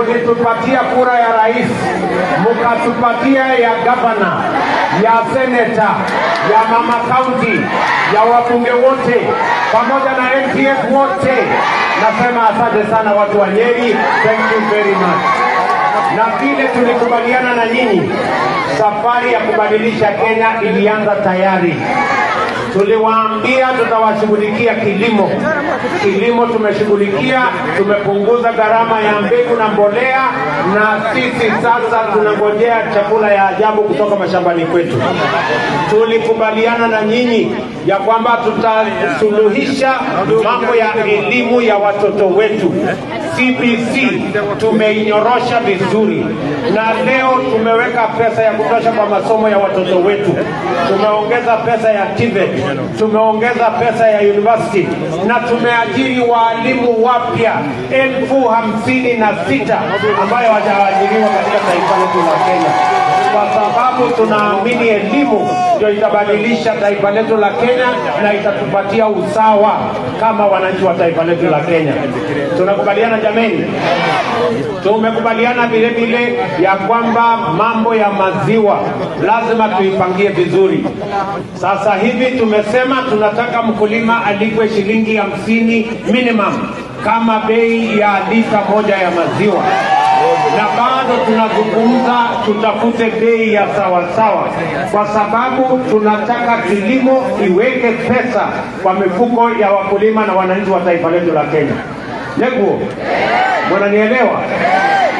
mulitupatia kura ya rais, mukatupatia ya gavana, ya seneta, ya mama county, ya wabunge wote, pamoja na MPs wote. Nasema asante sana watu wa Nyeri, thank you very much. Na vile tulikubaliana na nyinyi, safari ya kubadilisha Kenya ilianza tayari. Tuliwaambia tutawashughulikia kilimo. Kilimo tumeshughulikia, tumepunguza gharama ya mbegu na mbolea, na sisi sasa tunangojea chakula ya ajabu kutoka mashambani kwetu. Tulikubaliana na nyinyi ya kwamba tutasuluhisha mambo ya elimu ya watoto wetu. CBC tumeinyorosha vizuri, na leo tumeweka pesa ya kutosha kwa masomo ya watoto wetu. Tumeongeza pesa ya TVET, tumeongeza pesa ya university, na tumeajiri walimu wapya 56,000 ambayo hawajaajiriwa katika taifa letu la Kenya, kwa sababu tunaamini elimu ndio itabadilisha taifa letu la Kenya na itatupatia usawa kama wananchi wa taifa letu la Kenya. Tunakubaliana jameni? Tumekubaliana vile vile ya kwamba mambo ya maziwa lazima tuipangie vizuri. Sasa hivi tumesema tunataka mkulima alipwe shilingi 50 minimum kama bei ya lita moja ya maziwa, na bado tunazungumza tutafute bei ya sawasawa, kwa sababu tunataka kilimo iweke pesa kwa mifuko ya wakulima na wananchi wa taifa letu la Kenya. Ndugu, mnanielewa?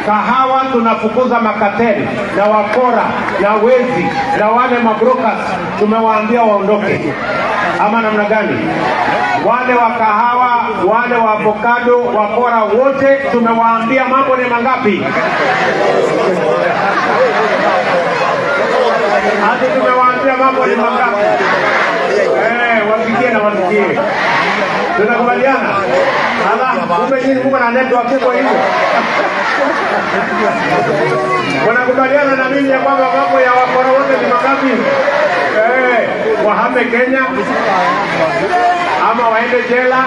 Kahawa tunafukuza makateli na wakora na wezi na wale mabrokas, tumewaambia waondoke. Ama namna gani? Wale wa kahawa, wale wa avocado, wakora wote tumewaambia mambo ni mangapi? Hadi tumewaambia mambo ni mangapi? Wasikie na wasikie. Tunakubaliana? Kumbe nyinyi mko na network kwa hivyo. Wanakubaliana na mimi ya kwamba mambo ya wakora wote ni mangapi? Wahame Kenya, ama waende jela,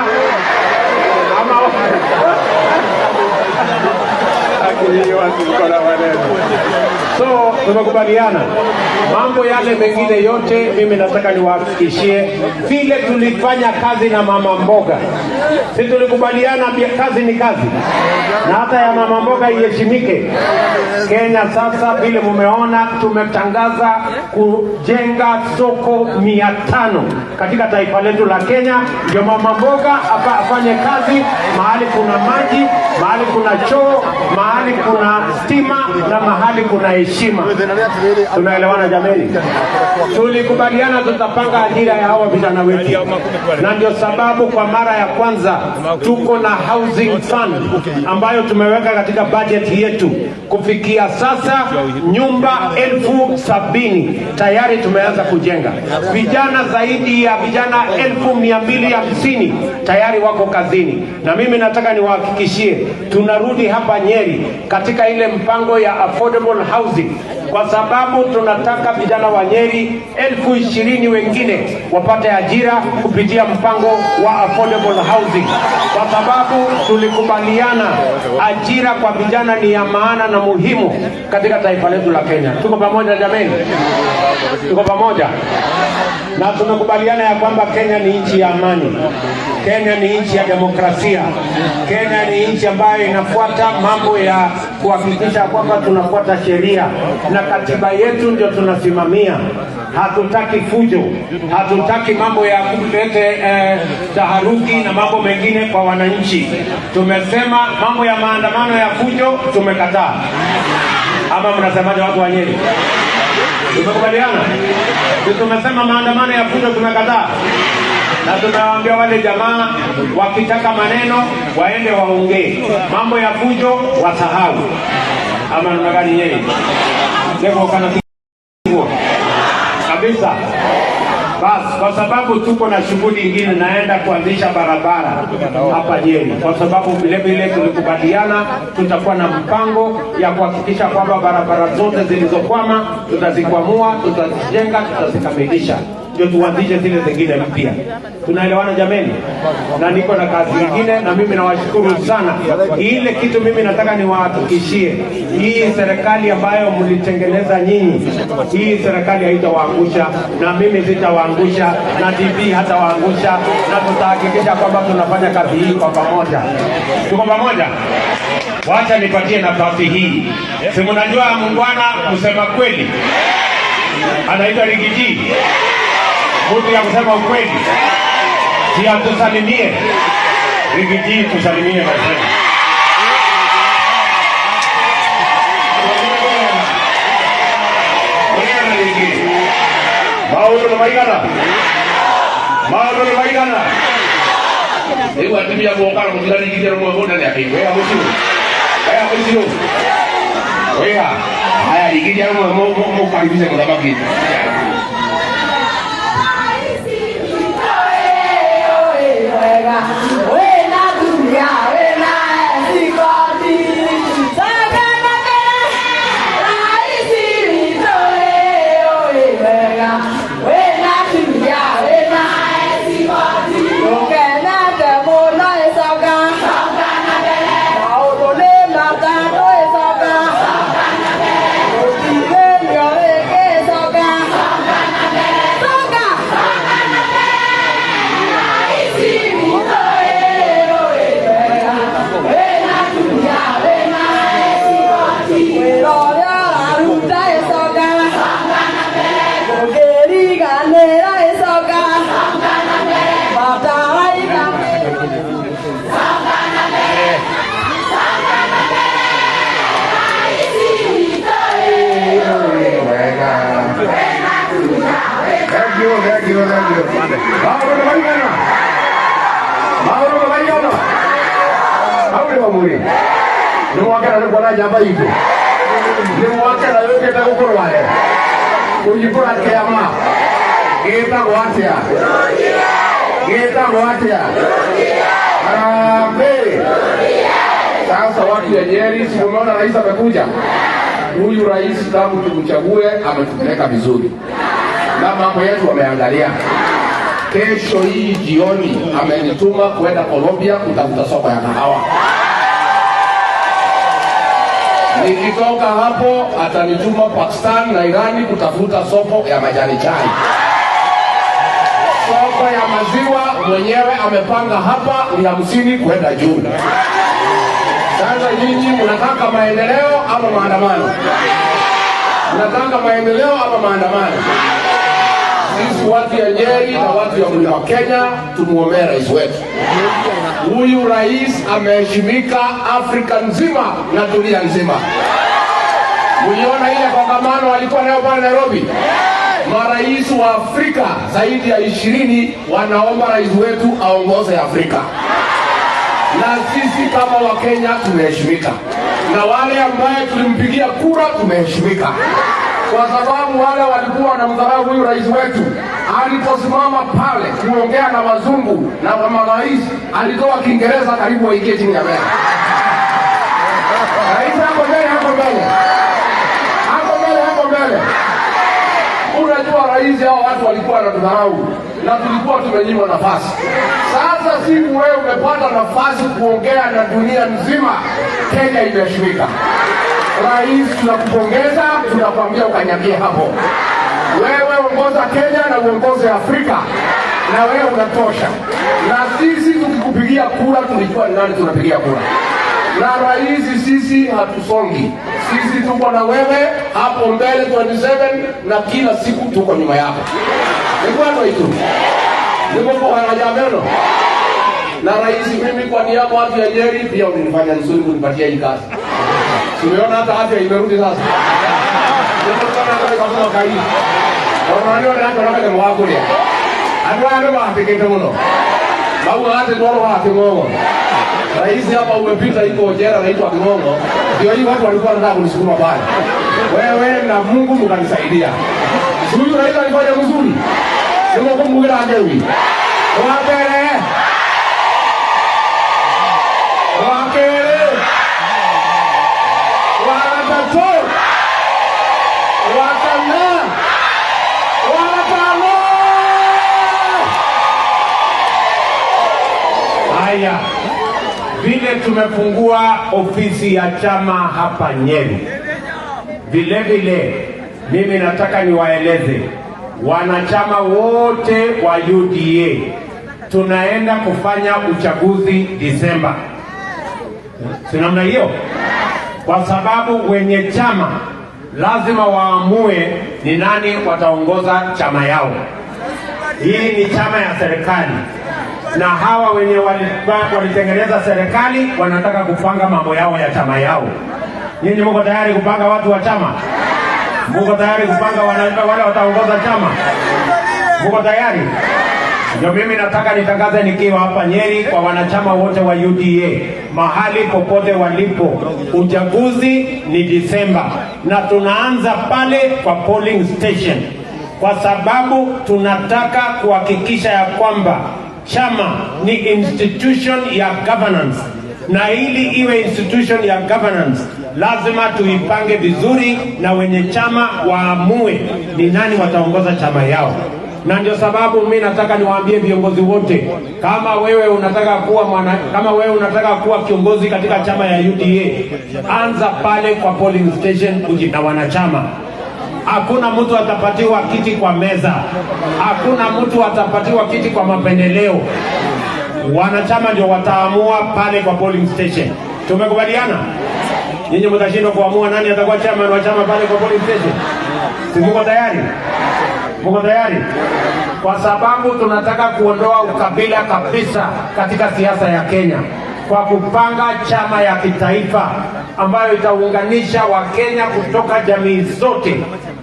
ama so tumekubaliana mambo yale mengine yote. Mimi nataka niwahakikishie vile tulifanya kazi na mama mboga. Sisi tulikubaliana kazi ni kazi, na hata ya mama mboga iheshimike. Kenya sasa vile mumeona tumetangaza kujenga soko 500 katika taifa letu la Kenya. Ndio mama mboga afanye kazi mahali kuna maji, mahali kuna choo, mahali kuna stima, na mahali kuna heshima. Tunaelewana jameni? Tulikubaliana tutapanga ajira ya hawa vijana wetu, na ndio sababu kwa mara ya kwanza tuko na housing fund ambayo tumeweka katika budget yetu. Kufikia sasa nyumba 70,000 tayari tumeanza kujenga. Vijana zaidi ya vijana 250,000 tayari wako kazini, na mimi nataka niwahakikishie tunarudi hapa Nyeri katika ile mpango ya affordable housing, kwa sababu tunataka vijana wa Nyeri 20,000 wengine wapate ajira kupitia mpango wa affordable housing, kwa sababu tulikubaliana ajira kwa vijana ni ya maana na muhimu katika taifa letu la Kenya. Tuko pamoja jameni? Tuko pamoja? Na tumekubaliana ya kwamba Kenya ni nchi ya amani. Kenya ni nchi ya demokrasia. Kenya ni nchi ambayo inafuata mambo ya kuhakikisha kwamba tunafuata sheria, na katiba yetu ndio tunasimamia. Hatutaki fujo, hatutaki mambo ya kulete taharuki na mambo mengine kwa wananchi. Tumesema mambo ya maandamano ya fujo tumekataa. Ama mnasemaje watu wa Nyeri? Tumekubaliana? Tumesema maandamano ya fujo tumekataa, na tunawaambia wale jamaa wakitaka maneno waende waongee, mambo ya fujo wasahau. Ama namna gani Nyeri? Leo kana kabisa. Bas, kwa sababu tuko na shughuli nyingine, naenda kuanzisha barabara hapa Nyeri, kwa sababu vile vile tulikubaliana tutakuwa na mpango ya kuhakikisha kwamba barabara zote zilizokwama tutazikwamua, tutazijenga, tutazikamilisha. ndio tuanzishe zile zingine mpya. Tunaelewana jameni? Na niko na kazi nyingine, na mimi nawashukuru sana. Ile kitu mimi nataka niwahakikishie, hii serikali ambayo mlitengeneza nyinyi, hii serikali haitawaangusha, na mimi sitawaangusha, na DP hatawaangusha, na tutahakikisha kwamba tunafanya kazi hii kwa pamoja. Tuko pamoja? Wacha nipatie nafasi hii. Si mnajua muungwana kusema kweli anaitwa Rigiji, mtu ya kusema ukweli. Si atusalimie Rigiji, tusalimie basi. Mauro maigana. Mauro maigana. Ewa tibia bokara mutira Rigiji ro mo ndani yake. Wewe amusiru. Wewe amusiru. Wewe haya Rigiji ro mo karibisha kwa sababu ni mwaka na kwa nyamba hizo ni mwaka na yote takukuru wale kujipura kiama geta gwatia arambe. Sasa watu ya Nyeri, si umeona rais amekuja? Huyu rais tangu tumchague ametupeleka vizuri na mambo yetu wameangalia. Kesho hii jioni amenituma kwenda Colombia kutafuta soko ya kahawa. Nikitoka hapo atanituma Pakistan na Irani kutafuta soko ya majani chai. Soko ya maziwa mwenyewe amepanga hapa ni 50 kwenda juu. Sasa nyinyi mnataka maendeleo ama maandamano? Mnataka maendeleo ama maandamano? Sisi watu ya Nyeri na watu ya Mlima Kenya tumuombee rais wetu. Huyu rais ameheshimika Afrika nzima na dunia nzima. Mliona ile kongamano alikuwa nayo pale Nairobi? Marais wa Afrika zaidi ya 20 wanaomba rais wetu aongoze Afrika. Na sisi kama Wakenya tumeheshimika. Na wale ambao tulimpigia kura tumeheshimika. Kwa sababu wale walikuwa wanamdharau huyu rais wetu, aliposimama pale kuongea na wazungu na marais alitoa Kiingereza karibu waingie chini ya meza. Rais hapo mbele. Unajua rais hao watu walikuwa wanatudharau na tulikuwa tumenyimwa nafasi. Sasa siku wewe umepata nafasi kuongea na dunia nzima, Kenya imeheshimika. Rais, tunakupongeza, tunakwambia ukanyambie hapo. Wewe ongoza Kenya na uongoze Afrika, na wewe unatosha. Na sisi tukikupigia kura tulijua nani tunapigia kura. Na rais, sisi hatusongi. Sisi tuko na wewe hapo mbele 27 na kila siku tuko nyuma yako. Ni kwano hicho. Niko kwa hajameno. Na rais, mimi kwa niaba ya watu ya Nyeri pia unanifanya nzuri kunipatia hii kazi. Tumeona hata afya imerudi sasa. Ndio kwa sababu kai. Wananyo na hata wakati mwako ni. Anwana ba tekete mno. Babu hata ndio wao Kingongo. Rais hapa umepita iko jera naitwa Kingongo. Ndio hii watu walikuwa wanataka kunisukuma pale. Wewe na Mungu mkanisaidia. Huyu rais alifanya vizuri. Ndio kwa Mungu angewi. Wapele. Wakana vile tumefungua ofisi ya chama hapa Nyeri, vile vile mimi nataka niwaeleze wanachama wote wa UDA tunaenda kufanya uchaguzi Disemba. Si namna hiyo? Kwa sababu wenye chama lazima waamue ni nani wataongoza chama yao. Hii ni chama ya serikali, na hawa wenye walitengeneza serikali wanataka kupanga mambo yao ya chama yao. Nyinyi mko tayari kupanga watu wa chama? Mko tayari kupanga wale wataongoza chama? Mko tayari? Ndio mimi nataka nitangaze nikiwa hapa Nyeri kwa wanachama wote wa UDA, mahali popote walipo, uchaguzi ni Disemba, na tunaanza pale kwa polling station, kwa sababu tunataka kuhakikisha ya kwamba chama ni institution ya governance, na ili iwe institution ya governance lazima tuipange vizuri na wenye chama waamue ni nani wataongoza chama yao. Na ndio sababu mimi nataka niwaambie viongozi wote, kama wewe unataka kuwa kiongozi katika chama ya UDA, anza pale kwa polling station na wanachama. Hakuna mtu atapatiwa kiti kwa meza, hakuna mtu atapatiwa kiti kwa mapendeleo. Wanachama ndio wataamua pale kwa polling station. Tumekubaliana? Nyinyi mtashindwa kuamua nani atakuwa chairman wa chama pale kwa polling station? Si mko tayari? Mko tayari? Kwa sababu tunataka kuondoa ukabila kabisa katika siasa ya Kenya kwa kupanga chama ya kitaifa ambayo itaunganisha Wakenya kutoka jamii zote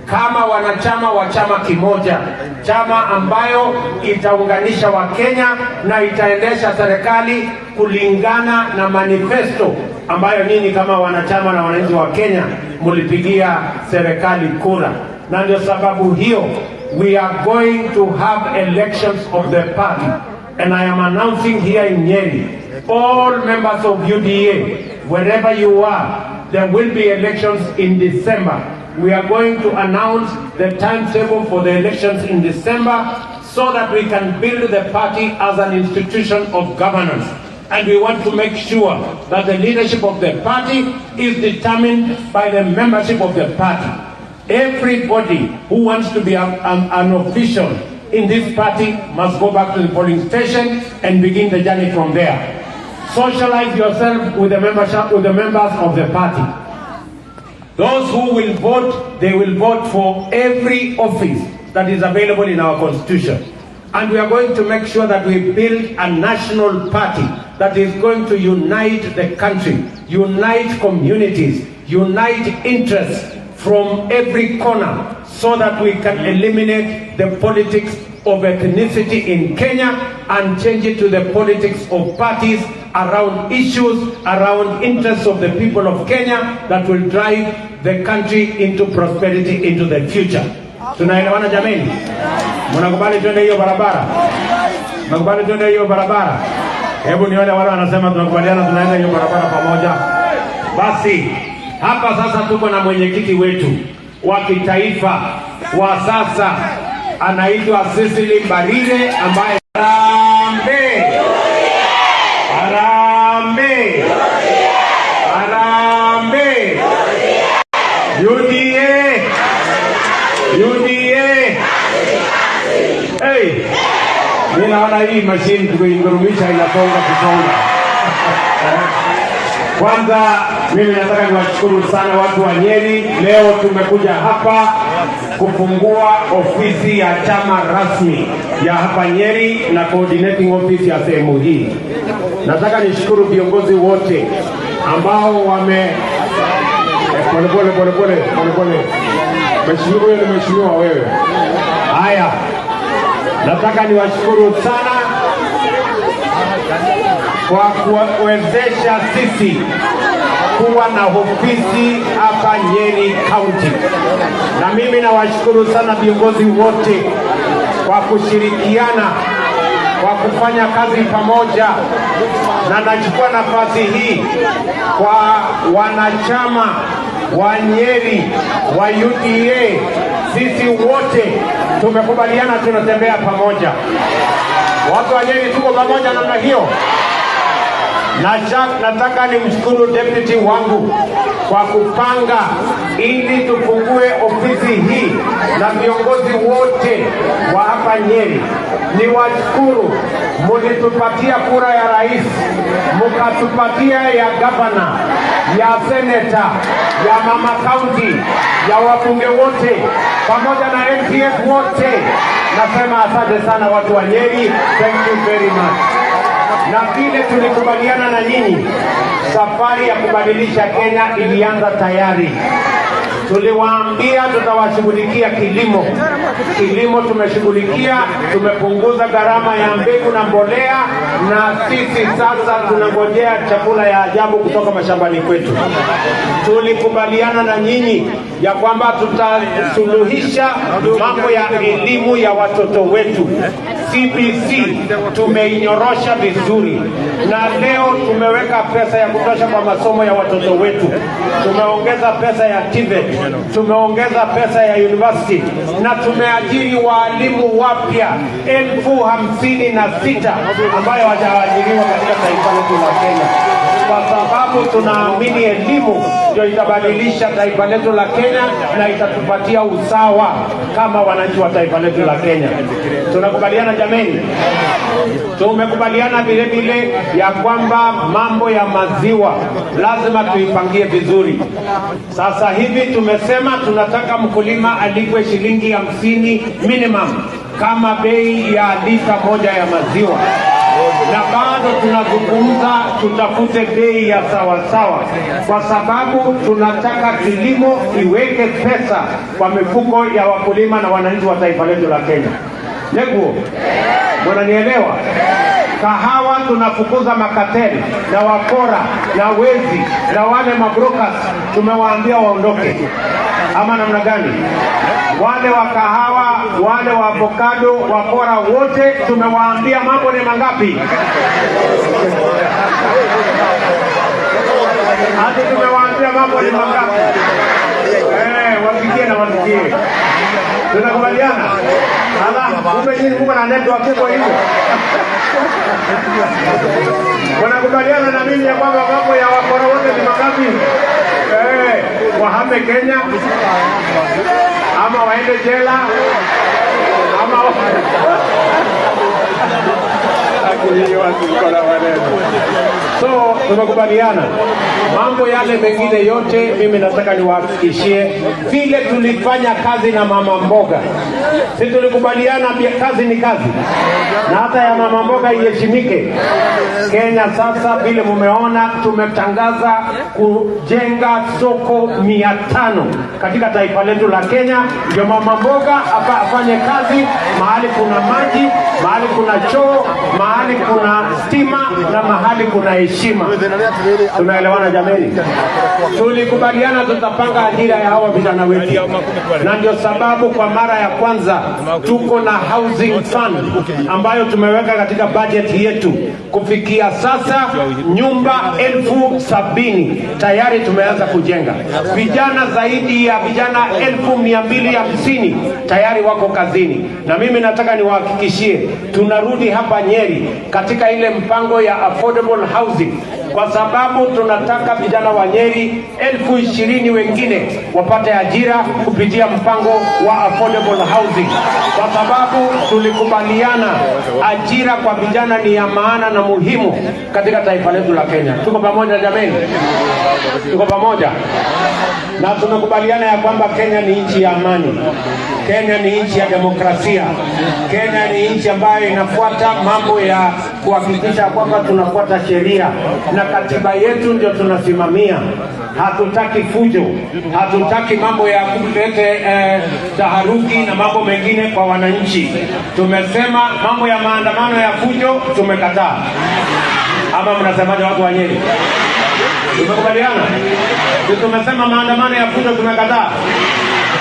kama wanachama wa chama kimoja, chama ambayo itaunganisha Wakenya na itaendesha serikali kulingana na manifesto ambayo nyinyi kama wanachama na wananchi wa Kenya mulipigia serikali kura. Na ndio sababu hiyo we are going to have elections of the party, and I am announcing here in Nyeri, all members of UDA, wherever you are, there will be elections in December. We are going to announce the timetable for the elections in December so that we can build the party as an institution of governance. And we want to make sure that the leadership of the party is determined by the membership of the party. Everybody who wants to be an official in this party must go back to the polling station and begin the journey from there. Socialize yourself with the members of the party. Those who will vote, they will vote for every office that is available in our constitution. And we are going to make sure that we build a national party that is going to unite the country, unite communities, unite interests from every corner, so that we can eliminate the politics of ethnicity in Kenya and change it to the politics of parties around issues, around interests of the people of Kenya that will drive the country into prosperity into the future. Tunaelewana jameni? Mnakubali twende hiyo barabara? Mnakubali twende hiyo barabara? Hebu nione wale wanasema tunakubaliana tunaenda hiyo barabara pamoja. Basi hapa sasa tuko na mwenyekiti wetu wa kitaifa wa sasa, anaitwa Cecily Mbarire, ambaye Harambee Harambee Harambee UDA UDA. Hey, mimi naona hii machine tukiingurumisha inasonga kusonga. Kwanza mimi nataka niwashukuru sana watu wa Nyeri. Leo tumekuja hapa kufungua ofisi ya chama rasmi ya hapa Nyeri na coordinating office ya sehemu hii. Nataka nishukuru viongozi wote ambao wame pole. Mheshimiwa wewe. Haya. Nataka niwashukuru sana kwa kuwezesha sisi kuwa na ofisi hapa Nyeri County. Na mimi nawashukuru sana viongozi wote kwa kushirikiana, kwa kufanya kazi pamoja. Na nachukua nafasi hii kwa wanachama wa Nyeri wa UDA, sisi wote tumekubaliana tunatembea pamoja. Watu wa Nyeri tuko pamoja namna hiyo. Nataka nimshukuru deputy wangu kwa kupanga ili tufungue ofisi hii na viongozi wote wa hapa Nyeri. Niwashukuru, mulitupatia kura ya rais, mukatupatia ya gavana, ya seneta, ya mama county, ya wabunge wote pamoja na MPs wote. Nasema asante sana watu wa Nyeri, thank you very much. Na vile tulikubaliana na nyinyi, safari ya kubadilisha Kenya ilianza tayari. Tuliwaambia tutawashughulikia kilimo. Kilimo tumeshughulikia, tumepunguza gharama ya mbegu na mbolea, na sisi sasa tunangojea chakula ya ajabu kutoka mashambani kwetu. Tulikubaliana na nyinyi ya kwamba tutasuluhisha mambo ya elimu ya watoto wetu. CBC tumeinyorosha vizuri, na leo tumeweka pesa ya kutosha kwa masomo ya watoto wetu. Tumeongeza pesa ya TVET, tumeongeza pesa ya university, na tumeajiri walimu wapya 56,000 ambayo hawajaajiriwa katika taifa letu la Kenya, kwa sababu tunaamini elimu ndio itabadilisha taifa letu la Kenya na itatupatia usawa kama wananchi wa taifa letu la Kenya. Tunakubaliana jameni? Tumekubaliana vile vile ya kwamba mambo ya maziwa lazima tuipangie vizuri. Sasa hivi tumesema tunataka mkulima alipwe shilingi 50 minimum kama bei ya lita moja ya maziwa, na bado tunazungumza tutafute bei ya sawasawa, kwa sababu tunataka kilimo iweke pesa kwa mifuko ya wakulima na wananchi wa taifa letu la Kenya. Neguo, mnanielewa? Kahawa tunafukuza makateli na wakora na wezi na wale mabrokas, tumewaambia waondoke. Ama namna gani? Wale wa kahawa, wale wa avocado, wakora wote tumewaambia mambo ni mangapi? Hadi tumewaambia mambo ni mangapi? Wasikie na wasikie. Tunakubaliana? Kumbe nyinyi mko na network kwa hivyo. Wanakubaliana na mimi ya kwamba mambo ya wakora wote ni mangapi? Wahame Kenya ama waende jela ama so tumekubaliana mambo yale mengine yote. Mimi nataka niwahakikishie vile tulifanya kazi na mama mboga. Sisi tulikubaliana kazi ni kazi, na hata ya mama mboga iheshimike. Kenya sasa vile mumeona tumetangaza kujenga soko 500 katika taifa letu la Kenya. Ndio mama mboga afanye kazi mahali kuna maji, mahali kuna choo, mahali kuna stima na mahali kuna heshima. Tunaelewana jameni? Tulikubaliana tutapanga ajira ya hawa vijana wetu, na ndio sababu kwa mara ya kwanza tuko na housing fund ambayo tumeweka katika budget yetu. Kufikia sasa nyumba 70,000 tayari tumeanza kujenga. Vijana zaidi ya vijana 250,000 tayari wako kazini, na mimi nataka niwahakikishie tunarudi hapa Nyeri katika ile mpango ya affordable housing, kwa sababu tunataka vijana wa Nyeri 20,000 wengine wapate ajira kupitia mpango wa affordable housing, kwa sababu tulikubaliana ajira kwa vijana ni ya maana na muhimu katika taifa letu la Kenya. Tuko pamoja jameni? Tuko pamoja? Na tunakubaliana ya kwamba Kenya ni nchi ya amani, Kenya ni nchi ya demokrasia, Kenya ni nchi ambayo inafuata mambo ya kuhakikisha kwamba tunafuata sheria na katiba yetu ndio tunasimamia. Hatutaki fujo, hatutaki mambo ya kulete taharuki na mambo mengine kwa wananchi. Tumesema mambo ya maandamano ya fujo tumekataa. Ama mnasemaje watu wa Nyeri? Tumekubaliana? Tumesema maandamano ya fujo tumekataa.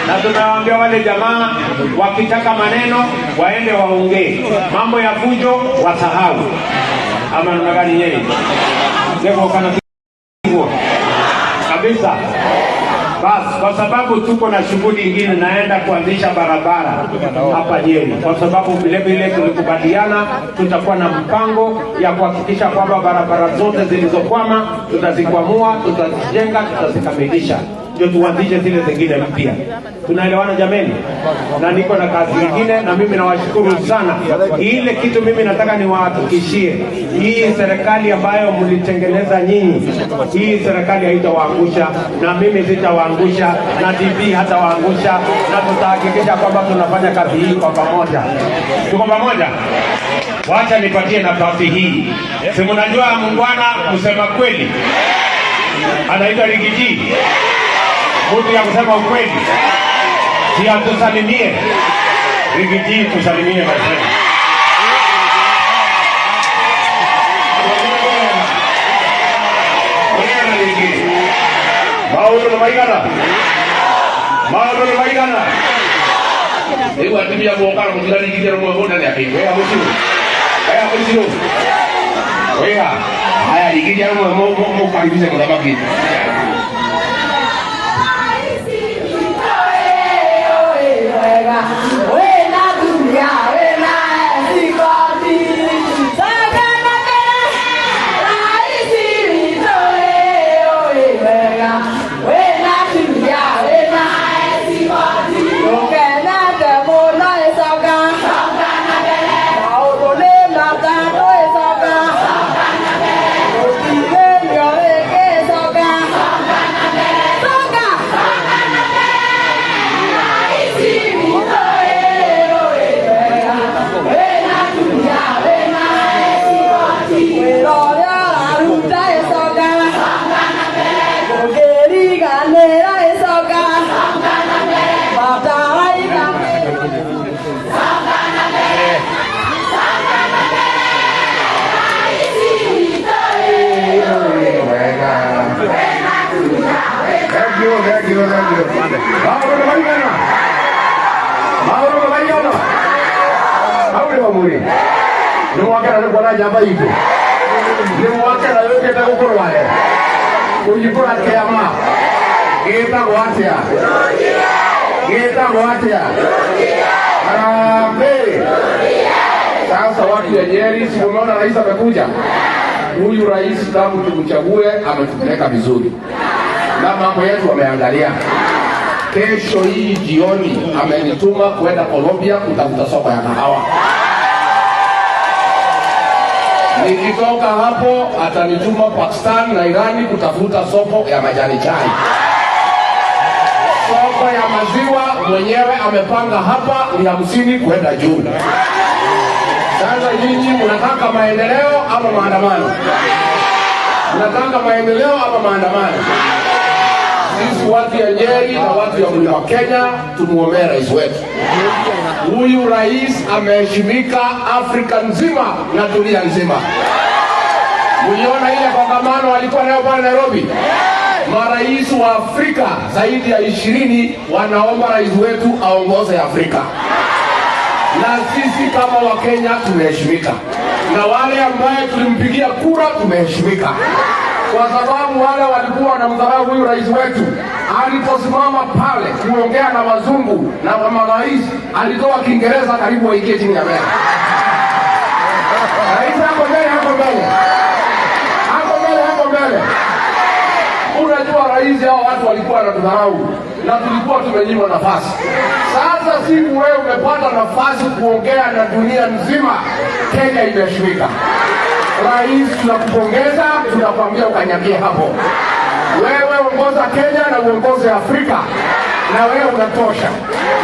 Na tumewaambia wale jamaa wakitaka maneno waende waongee, mambo ya fujo wasahau. Ama namna gani Nyeri? Ndio kana kabisa. Basi kwa sababu tuko na shughuli nyingine, naenda kuanzisha barabara hapa Nyeri, kwa sababu vile vile tulikubaliana tutakuwa na mpango ya kuhakikisha kwamba barabara zote zilizokwama tutazikwamua, tutazijenga, tutazikamilisha, ndio tuanzishe zile zingine mpya. Tunaelewana jameni? Na niko na kazi nyingine, na mimi nawashukuru sana. Ile kitu mimi nataka niwahakikishie, hii serikali ambayo mlitengeneza nyinyi, hii serikali haitawaangusha, na mimi sitawaangusha, na TV hatawaangusha, na tutahakikisha kwamba tunafanya kazi hii kwa pamoja. Tuko pamoja? Wacha nipatie nafasi hii. Si mnajua muungwana kusema kweli anaitwa Rigiji, mtu ya kusema ukweli. Si atusalimie Rigiji, tusalimie basi. Mauro maigana. Ewa timia mokara mujirani kijana mwana ni api. Wewe amusiru. Wewe haya kijana mwana karibisha kwa sababu jamba hizo ni mwaka na wewe keta kukorwa kujikora kiama geta gwatia arambe. Sasa watu ya Nyeri, si umeona rais amekuja? Huyu rais tangu tumchague ametupeleka vizuri na mambo yetu wameangalia. Kesho hii jioni amenituma kwenda Colombia kutafuta soko ya kahawa. Nikitoka hapo atanituma Pakistan na Irani kutafuta soko ya majani chai. Soko ya maziwa mwenyewe amepanga hapa ni 50 kwenda juu. Sasa nyinyi mnataka maendeleo ama maandamano? Mnataka maendeleo ama maandamano? Sisi watu ya Nyeri na watu ya Mlima Kenya tumuombea rais wetu. Huyu rais ameheshimika Afrika nzima na dunia nzima. Mliona ile kongamano alikuwa nayo pale Nairobi? Marais wa Afrika zaidi ya 20 wanaomba rais wetu aongoze Afrika. Na sisi kama wa Kenya tumeheshimika. Na wale ambaye tulimpigia kura tumeheshimika. Kwa sababu wale walikuwa wanamdharau huyu rais wetu, aliposimama pale kuongea na wazungu na marais, alitoa Kiingereza karibu waingie chini ya meza. Rais hapo mbele. Unajua rais hao watu walikuwa wanatudharau na tulikuwa tumenyimwa nafasi. Sasa siku wewe umepata nafasi kuongea na dunia nzima, Kenya imeshirika. Rais, tunakupongeza, tunakwambia ukanyagie hapo. Wewe uongoza Kenya na uongoze Afrika, na wewe unatosha.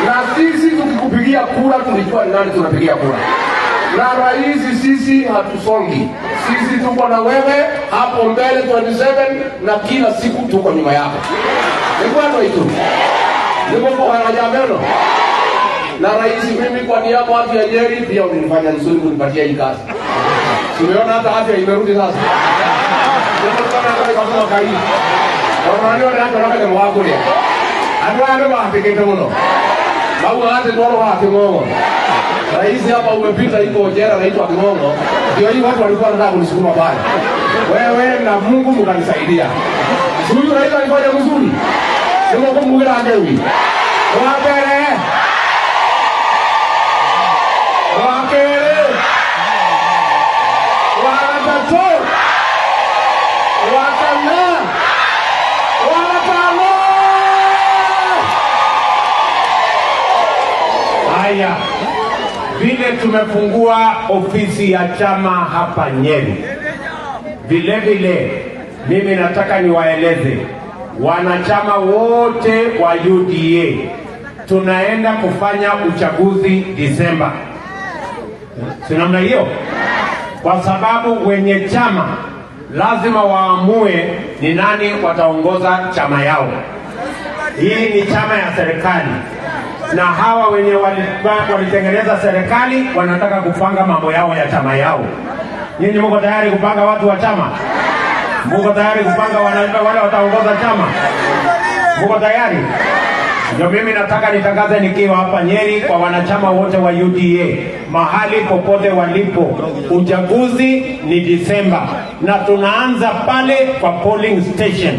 Na sisi tukikupigia kura tulijua ni nani tunapigia kura. Na rais, sisi hatusongi. Sisi tuko na wewe hapo mbele 27 na kila siku tuko nyuma yako. Ni kwani hicho? Niko kwa hajameno. Na rais, mimi kwa niaba watu ya Nyeri pia unifanya nzuri kunipatia hii kazi. Tumeona hata afya imerudi sasa. Ndio tunataka kama kai. Wananiona hata kama ni wako ni. Adwa ndio apikete mno. Babu hata ndio roho yake ngomo. Rais hapa umepita iko jera naitwa Kingongo. Ndio hii watu walikuwa wanataka kunisukuma pale. Wewe na Mungu mkanisaidia. Huyu rais alifanya mzuri. Niko kumbugira ndewi. Wabere. Wakere. Wakatato. Wakana. Wakalo. Haya. Vile tumefungua ofisi ya chama hapa Nyeri. Vile vile mimi nataka niwaeleze wanachama wote wa UDA tunaenda kufanya uchaguzi Disemba. Si namna hiyo? Kwa sababu wenye chama lazima waamue ni nani wataongoza chama yao. Hii ni chama ya serikali. Na hawa wenye walitengeneza serikali wanataka kupanga mambo yao ya chama yao. Nyinyi mko tayari kupanga watu wa chama? Mko tayari kupanga wale wataongoza chama? Mko tayari? Ndio mimi nataka nitangaze nikiwa hapa Nyeri kwa wanachama wote wa UDA, mahali popote walipo, uchaguzi ni Disemba na tunaanza pale kwa polling station,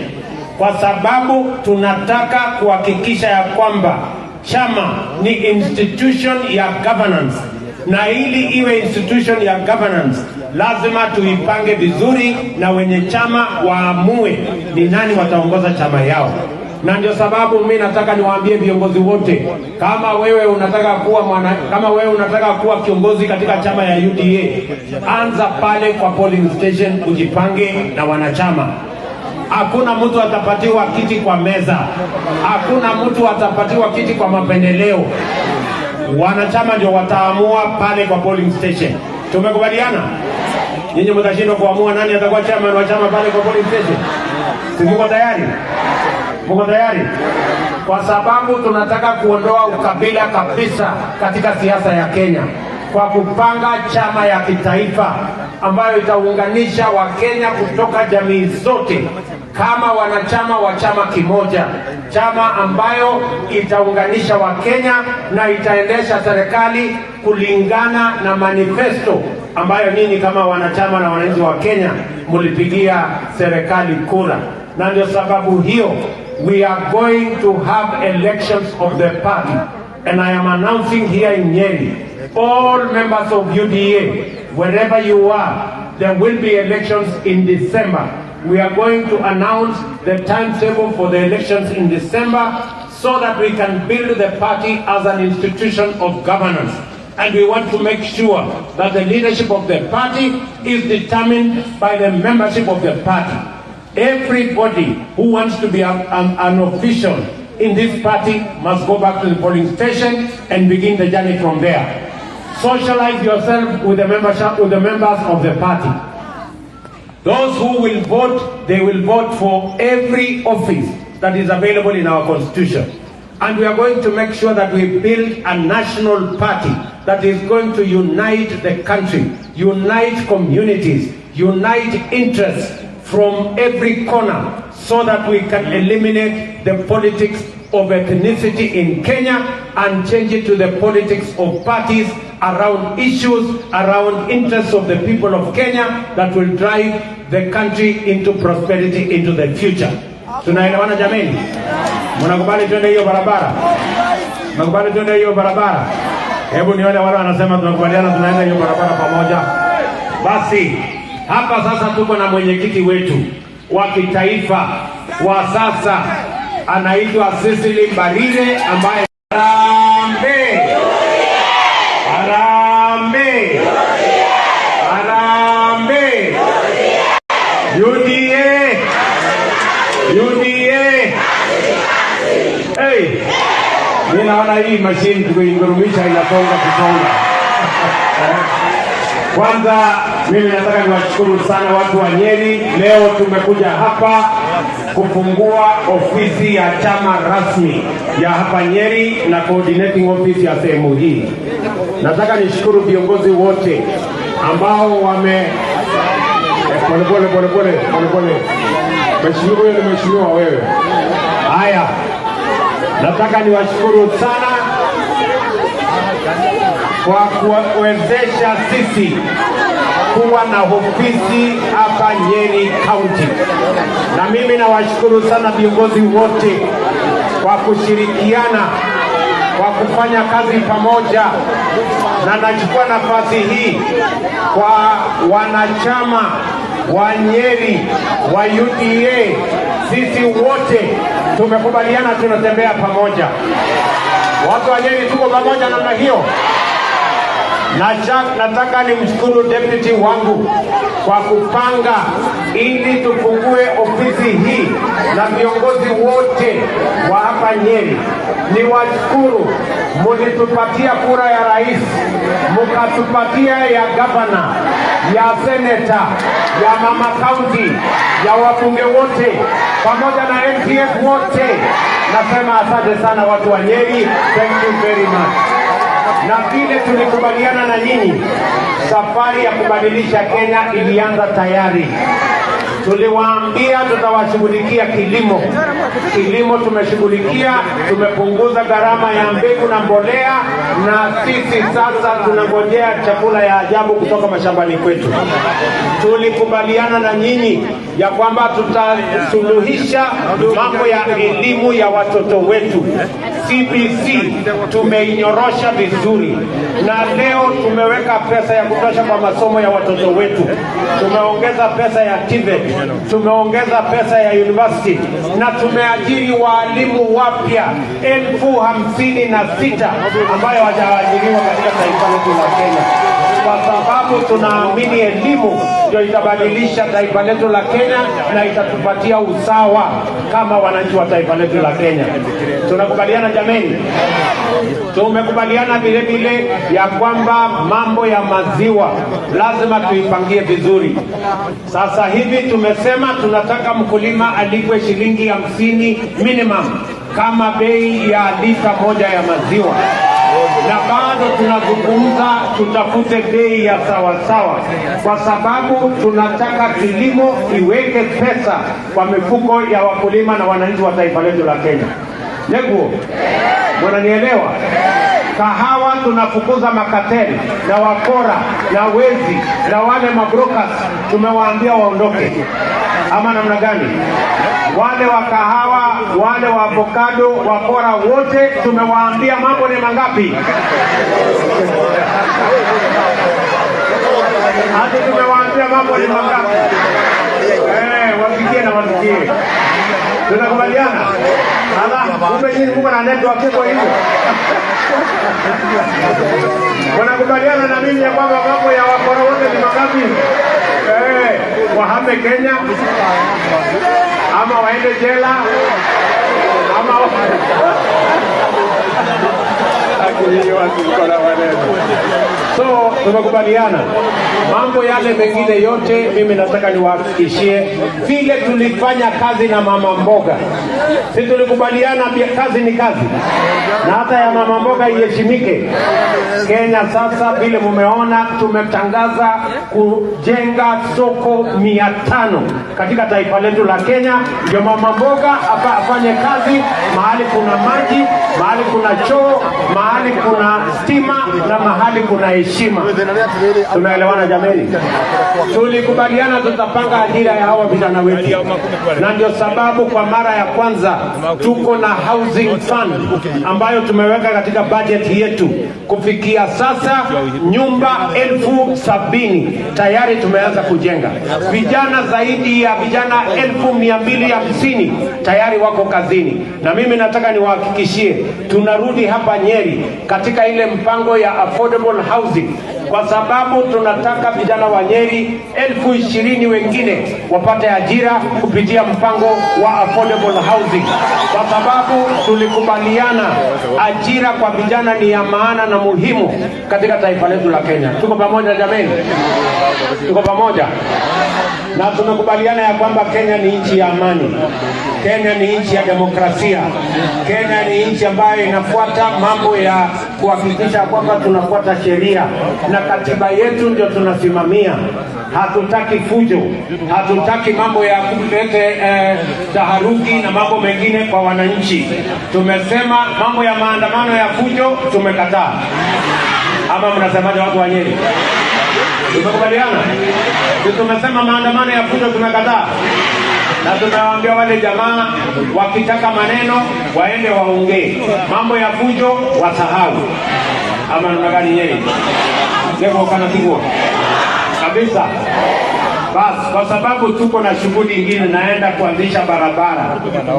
kwa sababu tunataka kuhakikisha ya kwamba chama ni institution ya governance, na ili iwe institution ya governance lazima tuipange vizuri na wenye chama waamue ni nani wataongoza chama yao. Na ndio sababu mimi nataka niwaambie viongozi wote, kama wewe unataka kuwa kiongozi katika chama ya UDA, anza pale kwa polling station, ujipange na wanachama. Hakuna mtu atapatiwa kiti kwa meza. Hakuna mtu atapatiwa kiti kwa mapendeleo. Wanachama ndio wataamua pale kwa polling station. Tumekubaliana? Nyinyi mtashindwa kuamua nani atakuwa chairman wa chama pale kwa polling station? Si mko tayari? Mko tayari? Kwa sababu tunataka kuondoa ukabila kabisa katika siasa ya Kenya kwa kupanga chama ya kitaifa ambayo itaunganisha Wakenya kutoka jamii zote kama wanachama wa chama kimoja, chama ambayo itaunganisha Wakenya na itaendesha serikali kulingana na manifesto ambayo nyinyi kama wanachama na wananchi wa Kenya mulipigia serikali kura. Na ndio sababu hiyo we are going to have elections of the party, and I am announcing here in Nyeri, all members of UDA, wherever you are, there will be elections in December. We are going to announce the timetable for the elections in December so that we can build the party as an institution of governance. And we want to make sure that the leadership of the party is determined by the membership of the party. Everybody who wants to be an official in this party must go back to the polling station and begin the journey from there. Socialize yourself with the membership, with the members of the party. Those who will vote, they will vote for every office that is available in our constitution. And we are going to make sure that we build a national party that is going to unite the country, unite communities, unite interests from every corner, so that we can eliminate the politics of ethnicity in Kenya and change it to the politics of parties around issues, around interests of the people of Kenya that will drive the country into prosperity into the future. Tunaelewana jameni? Mnakubali twende hiyo barabara? Mnakubali twende hiyo barabara? Hebu nione wale wanasema tunakubaliana tunaenda hiyo barabara pamoja. Basi hapa sasa tuko na mwenyekiti wetu wa kitaifa wa sasa, anaitwa Cecily Mbarire, ambaye Harambee Harambee Harambee UDA UDA. Hey, mimi naona hii machine tukiingurumisha inasonga kusonga. Kwanza mimi nataka niwashukuru sana watu wa Nyeri. Leo tumekuja hapa kufungua ofisi ya chama rasmi ya hapa Nyeri na coordinating office ya sehemu hii. Nataka nishukuru viongozi wote ambao wame pole. Mheshimiwa wewe. Haya. Nataka niwashukuru sana kwa kuwezesha sisi kuwa na ofisi hapa Nyeri County. Na mimi nawashukuru sana viongozi wote kwa kushirikiana, kwa kufanya kazi pamoja, na nachukua nafasi hii kwa wanachama wa Nyeri wa UDA, sisi wote tumekubaliana tunatembea pamoja. Watu wa Nyeri tuko pamoja namna hiyo. Nataka nimshukuru deputy wangu kwa kupanga ili tufungue ofisi hii na viongozi wote wa hapa Nyeri. Niwashukuru, mulitupatia kura ya rais, mukatupatia ya gavana, ya seneta, ya mama county, ya wabunge wote pamoja na MPF wote. Nasema asante sana watu wa Nyeri, thank you very much. Na vile tulikubaliana na nyinyi, safari ya kubadilisha Kenya ilianza tayari. Tuliwaambia tutawashughulikia kilimo. Kilimo tumeshughulikia, tumepunguza gharama ya mbegu na mbolea, na sisi sasa tunangojea chakula ya ajabu kutoka mashambani kwetu. Tulikubaliana na nyinyi ya kwamba tutasuluhisha mambo ya elimu ya watoto wetu. CBC tumeinyorosha vizuri, na leo tumeweka pesa ya kutosha kwa masomo ya watoto wetu. Tumeongeza pesa ya TVET, tumeongeza pesa ya university, na tumeajiri walimu wapya 56,000 ambayo hawajaajiriwa katika taifa letu la Kenya, kwa sababu tunaamini elimu ndio itabadilisha taifa letu la Kenya na itatupatia usawa kama wananchi wa taifa letu la Kenya. Tunakubaliana jameni? Tumekubaliana vile vile ya kwamba mambo ya maziwa lazima tuipangie vizuri. Sasa hivi tumesema tunataka mkulima alipwe shilingi 50 minimum kama bei ya lita moja ya maziwa, na bado tunazungumza tutafute bei ya sawasawa, kwa sababu tunataka kilimo iweke pesa kwa mifuko ya wakulima na wananchi wa taifa letu la Kenya. Neguo, mwananielewa? Kahawa tunafukuza makateli na wakora na wezi na wale mabrokas, tumewaambia waondoke. Ama namna gani? Wale wa kahawa, wale wa avocado, wakora wote tumewaambia mambo ni mangapi? Hadi tumewaambia mambo ni mangapi? Wasikie na wasikie. Tunakubaliana? Kumbe nyinyi mko na network kwa hivyo. Wanakubaliana na mimi ya kwamba mambo ya wakora wote ni mangapi? Wahame Kenya ama waende jela ama so tumekubaliana mambo yale mengine yote. Mimi nataka niwahakikishie vile tulifanya kazi na mama mboga. Sisi tulikubaliana kazi ni kazi, na hata ya mama mboga iheshimike. Kenya sasa vile mumeona tumetangaza kujenga soko 500 katika taifa letu la Kenya. Ndio mama mboga afanye kazi mahali kuna maji, mahali kuna choo, mahali kuna stima na mahali kuna heshima. Tunaelewana jameni? Tulikubaliana tutapanga ajira ya hawa vijana wetu, na ndio sababu kwa mara ya kwanza tuko na housing fund ambayo tumeweka katika budget yetu. Kufikia sasa nyumba 70,000 tayari tumeanza kujenga. Vijana zaidi ya vijana 250,000 tayari wako kazini, na mimi nataka niwahakikishie tunarudi hapa Nyeri katika ile mpango ya affordable housing, kwa sababu tunataka vijana wa Nyeri 20,000 wengine wapate ajira kupitia mpango wa affordable housing, kwa sababu tulikubaliana ajira kwa vijana ni ya maana na muhimu katika taifa letu la Kenya. Tuko pamoja jameni? Tuko pamoja? Na tumekubaliana ya kwamba Kenya ni nchi ya amani, Kenya ni nchi ya demokrasia, Kenya ni nchi ambayo inafuata mambo ya kuhakikisha kwamba tunafuata sheria na katiba yetu ndio tunasimamia. Hatutaki fujo, hatutaki mambo ya kulete taharuki na mambo mengine kwa wananchi. Tumesema mambo ya maandamano ya fujo tumekataa. Ama mnasemaje watu wa Nyeri? Tumekubaliana? Tumesema maandamano ya fujo tumekataa. Na tumewaambia wale jamaa wakitaka maneno waende waongee, mambo ya fujo wasahau. Ama namna Nyeri leo kana kiguo kabisa. Bas, kwa sababu tuko na shughuli nyingine, naenda kuanzisha barabara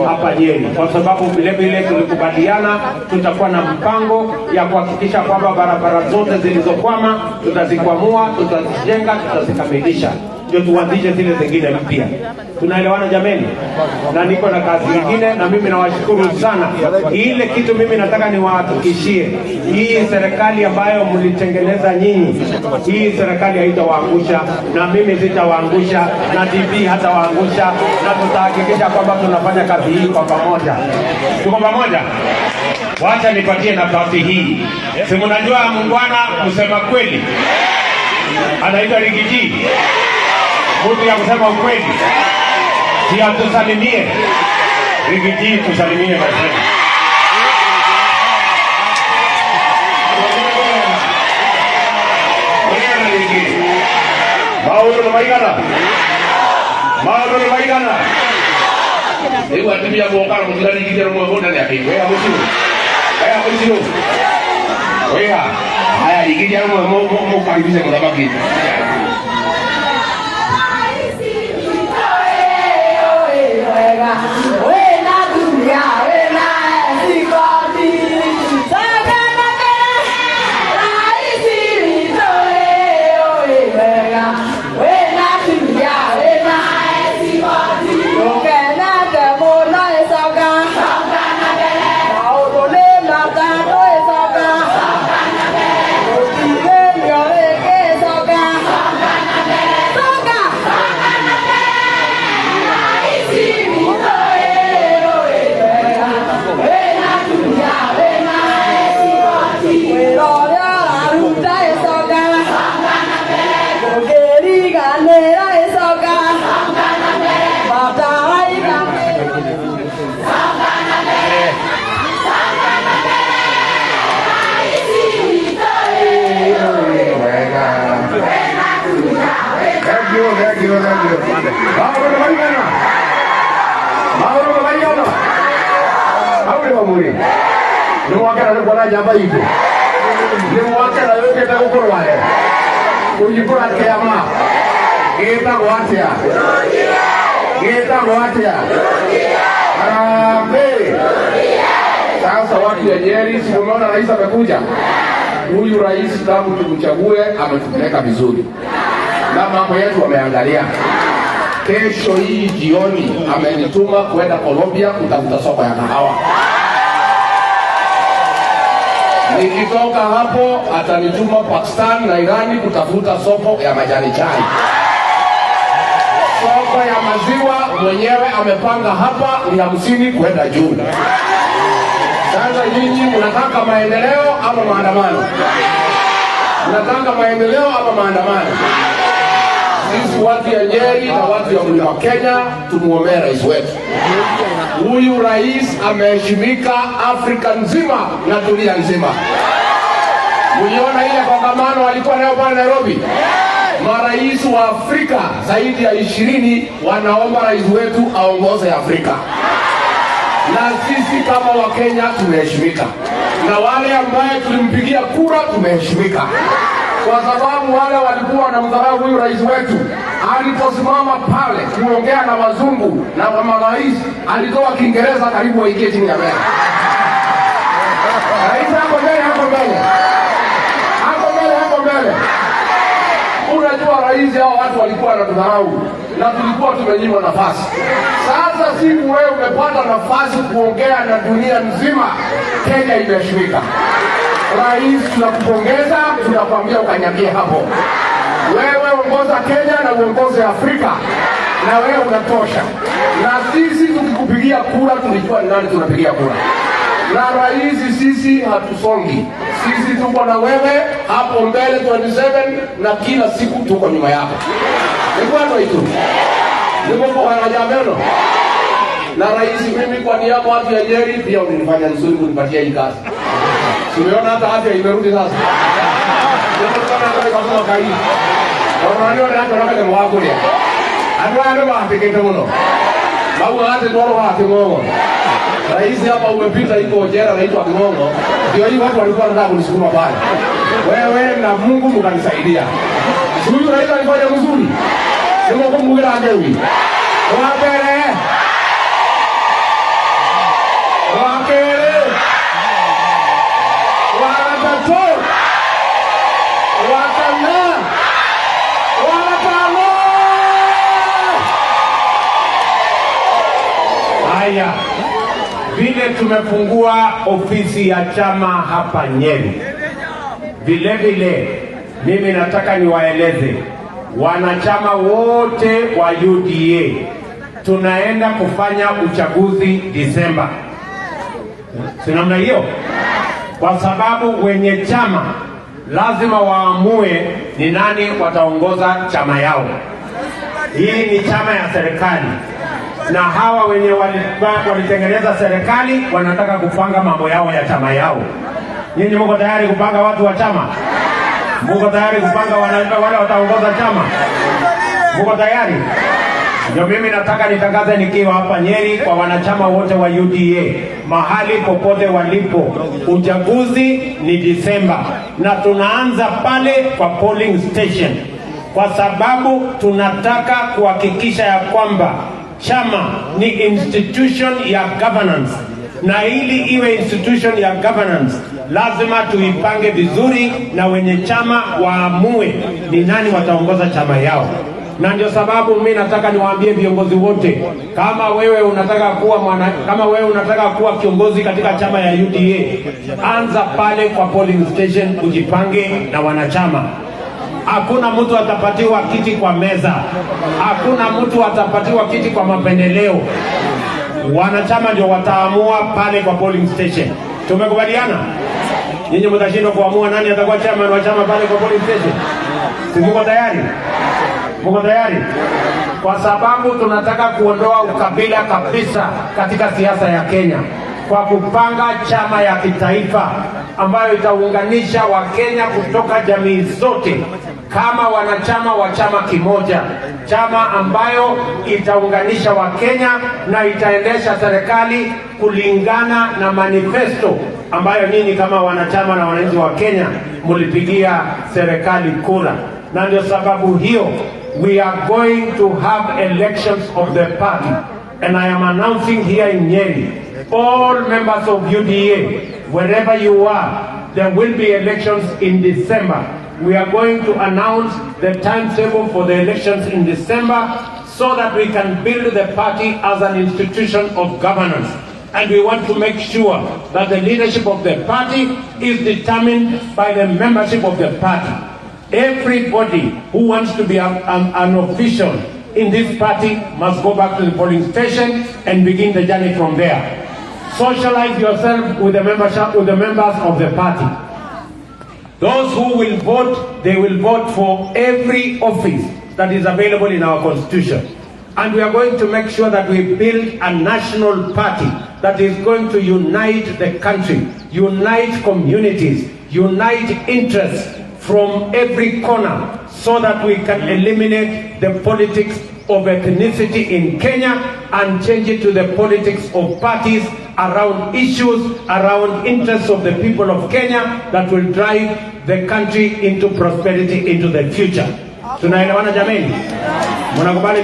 hapa Nyeri, kwa sababu vile vile tulikubaliana tutakuwa na mpango ya kuhakikisha kwamba barabara zote zilizokwama tutazikwamua, tutazijenga, tutazikamilisha, ndio tuanzishe zile zingine mpya. Tunaelewana jameni? Na niko na kazi nyingine, na mimi nawashukuru sana. Ile kitu mimi nataka niwahakikishie, hii serikali ambayo mlitengeneza nyinyi, hii serikali haitawaangusha, na mimi sitawaangusha, na DP hatawaangusha, na tutahakikisha kwamba tunafanya kazi hii kwa pamoja. Tuko pamoja? Wacha nipatie nafasi hii. Si mnajua muungwana kusema kweli anaitwa Rigiji, mtu ya kusema ukweli. Si atusalimie Rigiji, tusalimie basi. Mauro maigana. Mauro maigana. Ewa tibia bokara mutira Rigiji romo bonda ya kiwe ya musiru. Ya musiru. Oya, haya Rigiji romo karibisha mtabaki. Ni mwaka na kwa nyamba hizo. Ni mwaka na yote takukorwa wale. Kujipura kiama. Geta gwatia. Geta gwatia. Amen. Sasa watu ya Nyeri, si umeona rais amekuja. Huyu rais tangu tumchague ametupeleka vizuri. Na mambo yetu wameangalia. Kesho hii jioni amenituma kwenda Colombia kutafuta soko ya kahawa. Nikitoka hapo atanituma Pakistan na Irani kutafuta soko ya majani chai. Soko ya maziwa mwenyewe amepanga hapa ni 50 kwenda juu. Sasa nyinyi mnataka maendeleo ama maandamano? Mnataka maendeleo ama maandamano? Sisi watu ya Nyeri na watu ya Mlima Kenya tumuombee rais wetu. Huyu rais ameheshimika Afrika nzima na dunia nzima. Mliona ile kongamano alikuwa nayo pale Nairobi? Marais wa Afrika zaidi ya 20 wanaomba rais wetu aongoze Afrika. Na sisi kama Wakenya tumeheshimika. Na wale ambaye tulimpigia kura tumeheshimika. Kwa sababu wale walikuwa wanamdharau huyu rais wetu, aliposimama pale kuongea na wazungu na marais alitoa Kiingereza karibu waingie chini ya meza. Rais hapo mbele, hapo mbele. Hapo mbele, hapo mbele. Unajua rais hao watu walikuwa wanatudharau na tulikuwa tumenyimwa nafasi. Sasa siku wewe umepata nafasi kuongea na dunia nzima, Kenya imeheshimika. Rais, tunakupongeza, tunakwambia ukanyagie hapo. Wewe ongoza Kenya na uongoze Afrika, na wewe unatosha. Na sisi tukikupigia kura tulijua nani tunapigia kura. Na rais, sisi hatusongi. Sisi tuko na wewe hapo mbele 27 na kila siku tuko nyuma yako. Ni kwano hitu. Niko kwa hajameno. Na rais, mimi kwa niaba ya watu ya Nyeri pia unanifanya nzuri kunipatia hii kazi. Tumeona hata afya imerudi sasa. Ndio kama kama kai. Wananiona hata wanataka mwako ni. Adwa ndio maapike ndio. Au hata ndio wa Kingongo. Rais hapa umepita iko jera anaitwa Kingongo. Ndio hii watu walikuwa wanataka kunisukuma pale. Wewe na Mungu mkanisaidia. Huyu rais alifanya vizuri. Sema kwa Mungu na ndewi. Wapele. Wapele. Wanatato. Wakana. Wanatano. Haya. Vile tumefungua ofisi ya chama hapa Nyeri. Vile vile mimi nataka niwaeleze wanachama wote wa UDA tunaenda kufanya uchaguzi Disemba. Si namna hiyo? Kwa sababu wenye chama lazima waamue ni nani wataongoza chama yao. Hii ni chama ya serikali. Na hawa wenye walitengeneza serikali wanataka kupanga mambo yao ya chama yao. Nyinyi mko tayari kupanga watu wa chama? Mko tayari kupanga wale wataongoza chama? Mko tayari? Ndio mimi nataka nitangaze nikiwa hapa Nyeri kwa wanachama wote wa UDA, mahali popote walipo, uchaguzi ni Disemba na tunaanza pale kwa polling station, kwa sababu tunataka kuhakikisha ya kwamba chama ni institution ya governance, na ili iwe institution ya governance lazima tuipange vizuri na wenye chama waamue ni nani wataongoza chama yao. Na ndio sababu mimi nataka niwaambie viongozi wote, kama wewe unataka kuwa kiongozi katika chama ya UDA, anza pale kwa polling station, ujipange na wanachama. Hakuna mtu atapatiwa kiti kwa meza. Hakuna mtu atapatiwa kiti kwa mapendeleo. Wanachama ndio wataamua pale kwa polling station. Tumekubaliana? Nyinyi mtashindwa kuamua nani atakuwa chairman wa chama pale kwa polling station? Si mko tayari? Mko tayari? Kwa sababu tunataka kuondoa ukabila kabisa katika siasa ya Kenya kwa kupanga chama ya kitaifa ambayo itaunganisha Wakenya kutoka jamii zote kama wanachama wa chama kimoja, chama ambayo itaunganisha Wakenya na itaendesha serikali kulingana na manifesto ambayo nyinyi kama wanachama na wananchi wa Kenya mulipigia serikali kura. Na ndio sababu hiyo we are going to have elections of the party, and I am announcing here in Nyeri, all members of UDA, wherever you are, there will be elections in December. We are going to announce the timetable for the elections in December so that we can build the party as an institution of governance. And we want to make sure that the leadership of the party is determined by the membership of the party. Everybody who wants to be an official in this party must go back to the polling station and begin the journey from there. Socialize yourself with the membership, with the members of the party. Those who will vote, they will vote for every office that is available in our constitution. And we are going to make sure that we build a national party that is going to unite the country, unite communities, unite interests from every corner, so that we can eliminate the politics of ethnicity in Kenya and change it to the politics of parties around issues, around interests of the people of Kenya that will drive the country into prosperity into the future. Tunaelewana jameni? Mnakubali?